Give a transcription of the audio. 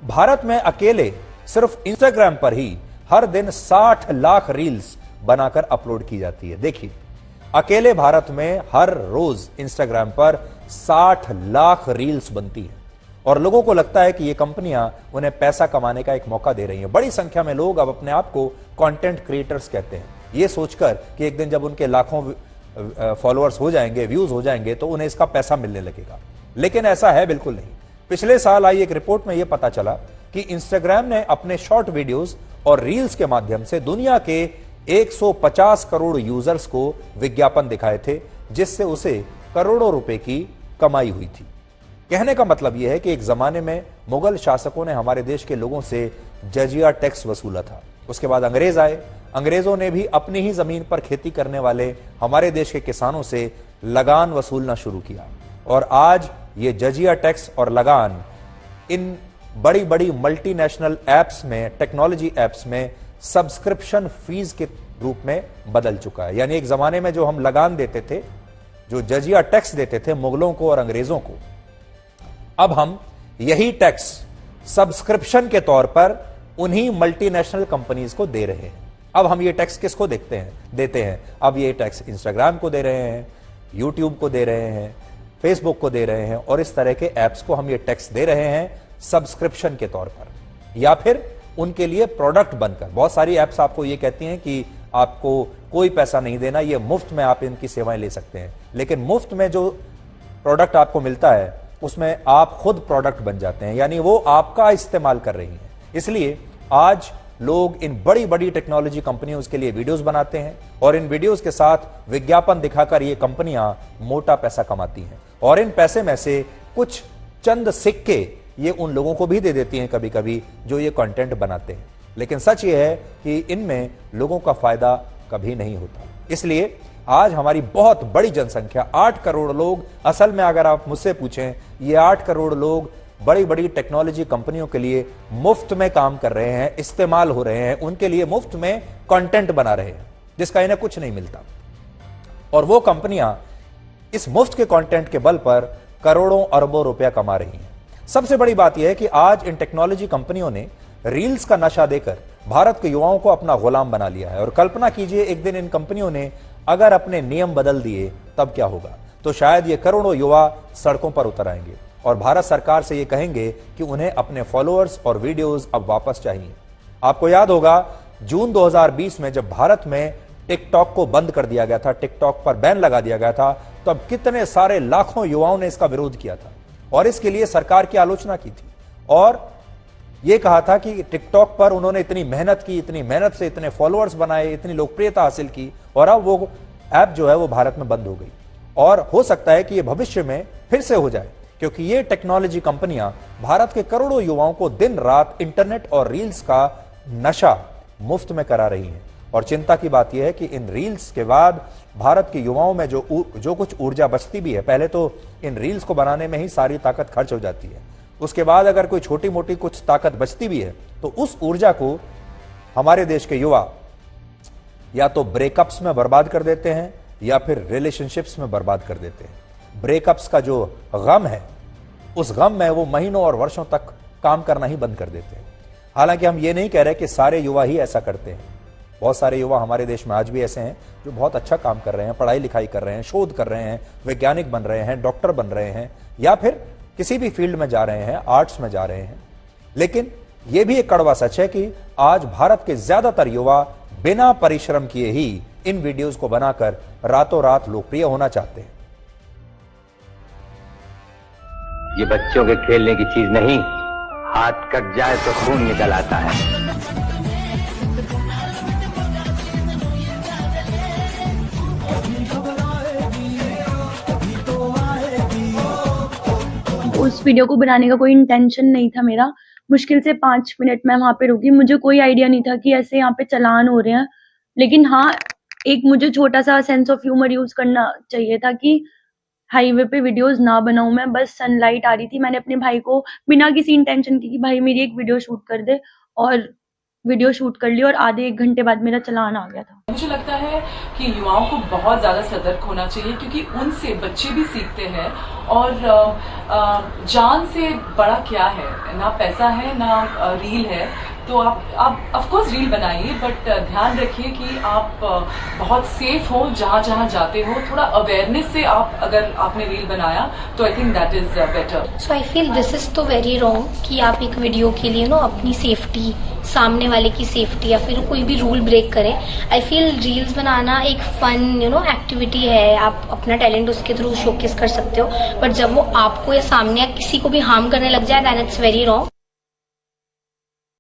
भारत में अकेले सिर्फ इंस्टाग्राम पर ही हर दिन 60 लाख रील्स बनाकर अपलोड की जाती है। देखिए, अकेले भारत में हर रोज इंस्टाग्राम पर 60 लाख रील्स बनती है और लोगों को लगता है कि ये कंपनियां उन्हें पैसा कमाने का एक मौका दे रही हैं। बड़ी संख्या में लोग अब अपने आप को कंटेंट क्रिएटर्स कहते हैं, ये सोचकर कि एक दिन जब उनके लाखों फॉलोअर्स हो जाएंगे, व्यूज हो जाएंगे, तो उन्हें इसका पैसा मिलने लगेगा। लेकिन ऐसा है बिल्कुल नहीं। पिछले साल आई एक रिपोर्ट में यह पता चला कि इंस्टाग्राम ने अपने शॉर्ट वीडियोस और रील्स के माध्यम से दुनिया के 150 करोड़ यूजर्स को विज्ञापन दिखाए थे, जिससे उसे करोड़ों रुपए की कमाई हुई थी। कहने का मतलब यह है कि एक जमाने में मुगल शासकों ने हमारे देश के लोगों से जजिया टैक्स वसूला था। उसके बाद अंग्रेज आए, अंग्रेजों ने भी अपनी ही जमीन पर खेती करने वाले हमारे देश के किसानों से लगान वसूलना शुरू किया और आज ये जजिया टैक्स और लगान इन बड़ी बड़ी मल्टीनेशनल एप्स में, टेक्नोलॉजी एप्स में सब्सक्रिप्शन फीस के रूप में बदल चुका है। यानी एक जमाने में जो हम लगान देते थे, जो जजिया टैक्स देते थे मुगलों को और अंग्रेजों को, अब हम यही टैक्स सब्सक्रिप्शन के तौर पर उन्हीं मल्टीनेशनल कंपनीज को दे रहे हैं। अब हम ये टैक्स किसको देते हैं? अब ये टैक्स इंस्टाग्राम को दे रहे हैं, यूट्यूब को दे रहे हैं, फेसबुक को दे रहे हैं और इस तरह के एप्स को हम ये टैक्स दे रहे हैं सब्सक्रिप्शन के तौर पर, या फिर उनके लिए प्रोडक्ट बनकर। बहुत सारी एप्स आपको ये कहती हैं कि आपको कोई पैसा नहीं देना, ये मुफ्त में आप इनकी सेवाएं ले सकते हैं, लेकिन मुफ्त में जो प्रोडक्ट आपको मिलता है उसमें आप खुद प्रोडक्ट बन जाते हैं, यानी वो आपका इस्तेमाल कर रही हैं। इसलिए आज लोग इन बड़ी बड़ी टेक्नोलॉजी कंपनियों के लिए वीडियोस बनाते हैं और इन वीडियोस के साथ विज्ञापन दिखाकर ये कंपनियां मोटा पैसा कमाती हैं और इन पैसे में से कुछ चंद सिक्के ये उन लोगों को भी दे देती हैं कभी कभी जो ये कंटेंट बनाते हैं। लेकिन सच ये है कि इनमें लोगों का फायदा कभी नहीं होता। इसलिए आज हमारी बहुत बड़ी जनसंख्या 8 करोड़ लोग, असल में अगर आप मुझसे पूछें, ये 8 करोड़ लोग बड़ी बड़ी टेक्नोलॉजी कंपनियों के लिए मुफ्त में काम कर रहे हैं, इस्तेमाल हो रहे हैं, उनके लिए मुफ्त में कंटेंट बना रहे हैं जिसका इन्हें कुछ नहीं मिलता। और वो कंपनियां इस मुफ्त के कंटेंट के बल पर करोड़ों अरबों रुपया कमा रही हैं। सबसे बड़ी बात यह है कि आज इन टेक्नोलॉजी कंपनियों ने रील्स का नशा देकर भारत के युवाओं को अपना गुलाम बना लिया है। और कल्पना कीजिए, एक दिन इन कंपनियों ने अगर अपने नियम बदल दिए तब क्या होगा? तो शायद ये करोड़ों युवा सड़कों पर उतर आएंगे और भारत सरकार से ये कहेंगे कि उन्हें अपने फॉलोअर्स और वीडियोस अब वापस चाहिए। आपको याद होगा जून 2020 में जब भारत में टिकटॉक को बंद कर दिया गया था, टिकटॉक पर बैन लगा दिया गया था, तो अब कितने सारे लाखों युवाओं ने इसका विरोध किया था और इसके लिए सरकार की आलोचना की थी और यह कहा था कि टिकटॉक पर उन्होंने इतनी मेहनत की, इतनी मेहनत से इतने फॉलोअर्स बनाए, इतनी लोकप्रियता हासिल की और अब वो ऐप जो है वो भारत में बंद हो गई। और हो सकता है कि ये भविष्य में फिर से हो जाए, क्योंकि ये टेक्नोलॉजी कंपनियां भारत के करोड़ों युवाओं को दिन रात इंटरनेट और रील्स का नशा मुफ्त में करा रही हैं। और चिंता की बात यह है कि इन रील्स के बाद भारत के युवाओं में जो कुछ ऊर्जा बचती भी है, पहले तो इन रील्स को बनाने में ही सारी ताकत खर्च हो जाती है, उसके बाद अगर कोई छोटी मोटी कुछ ताकत बचती भी है तो उस ऊर्जा को हमारे देश के युवा या तो ब्रेकअप्स में बर्बाद कर देते हैं या फिर रिलेशनशिप्स में बर्बाद कर देते हैं। ब्रेकअप्स का जो गम है, उस गम में वो महीनों और वर्षों तक काम करना ही बंद कर देते हैं। हालांकि हम ये नहीं कह रहे कि सारे युवा ही ऐसा करते हैं। बहुत सारे युवा हमारे देश में आज भी ऐसे हैं जो बहुत अच्छा काम कर रहे हैं, पढ़ाई लिखाई कर रहे हैं, शोध कर रहे हैं, वैज्ञानिक बन रहे हैं, डॉक्टर बन रहे हैं या फिर किसी भी फील्ड में जा रहे हैं, आर्ट्स में जा रहे हैं। लेकिन यह भी एक कड़वा सच है कि आज भारत के ज्यादातर युवा बिना परिश्रम किए ही इन वीडियोस को बनाकर रातों रात लोकप्रिय होना चाहते हैं। ये बच्चों के खेलने की चीज नहीं, हाथ कट जाए तो खून निकल आता है। उस वीडियो को बनाने का कोई इंटेंशन नहीं था मेरा। मुश्किल से 5 मिनट मैं वहां पे रुकी, मुझे कोई आइडिया नहीं था कि ऐसे यहाँ पे चालान हो रहे हैं। लेकिन हाँ, एक मुझे छोटा सा सेंस ऑफ ह्यूमर यूज करना चाहिए था कि हाईवे पे वीडियोस ना बनाऊं मैं। बस सनलाइट आ रही थी, मैंने अपने भाई को बिना किसी इंटेंशन की कि भाई मेरी एक वीडियो शूट कर दे, और वीडियो शूट कर ली और आधे 1 घंटे बाद मेरा चालान आ गया था। मुझे लगता है कि युवाओं को बहुत ज्यादा सतर्क होना चाहिए, क्योंकि उनसे बच्चे भी सीखते हैं। और जान से बड़ा क्या है, ना पैसा है ना रील है। तो आप ऑफ कोर्स रील बनाइए, बट ध्यान रखिए कि आप बहुत सेफ हो जहां जहां जाते हो। थोड़ा अवेयरनेस से आप अगर आपने रील बनाया तो I think that is better. So I feel this is तो वेरी रॉन्ग कि आप एक वीडियो के लिए अपनी सेफ्टी, सामने वाले की सेफ्टी या फिर कोई भी रूल ब्रेक करें। आई फील रील्स बनाना एक फन एक्टिविटी है, आप अपना टैलेंट उसके थ्रू शोकेस कर सकते हो, बट जब वो आपको या सामने या किसी को भी हार्म करने लग जाए, दैन इट्स वेरी रॉन्ग।